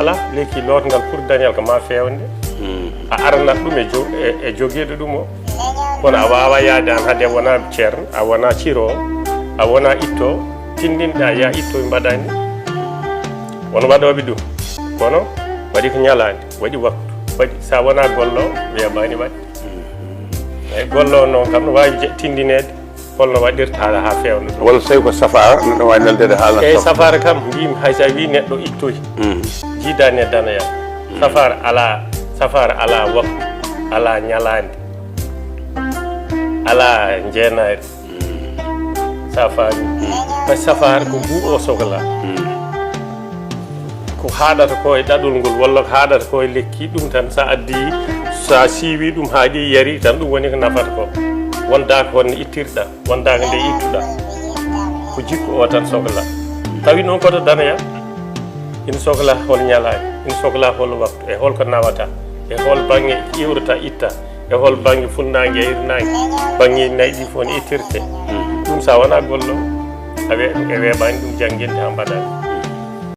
ala lekki lotgal pour dañal ko ma fewnde a arnat ɗum e joguiɗo ɗum o kono a wawa yaade an haade wona ceerno a wona ciro a wona itto tindinɗa ya itto e mbaɗani won waɗoɓe ɗum kono waɗi ko ñalade waɗi waktu waɗi sa wona gollo weeɓani waɗi eyyi gollo noon kam no wawi tindinede holno waɗirta ha fewna walla so tawi ko safara neɗɗo wawi neldede haalna eyyi safara kam mbimi hay sa wi neɗɗo ittoyi jiidani e danoya safara ala waktu ala ñalande ala jeenari sa faami par safara ko ngu o sohla ko haɗata ko e ɗaɗol ngol walla ko haɗata ko e lekki ɗum tan sa addi sa siiwi ɗum haaɗi yari tan ɗum woni ko nafata ko wonda ko honno ittirɗa wonda ko nde ittuɗa ko jikku o tan sohla tawi noon koto danoya ina sohla hol ñalani ina sohla hol waktu e holko nawata e hol banggue iwrata itta e hol banggue funnague e hirnague banggue nayyi ɗi fof ne ittirte ɗum sa wona gollo e weeɓani ɗum janguinde ha mbaɗani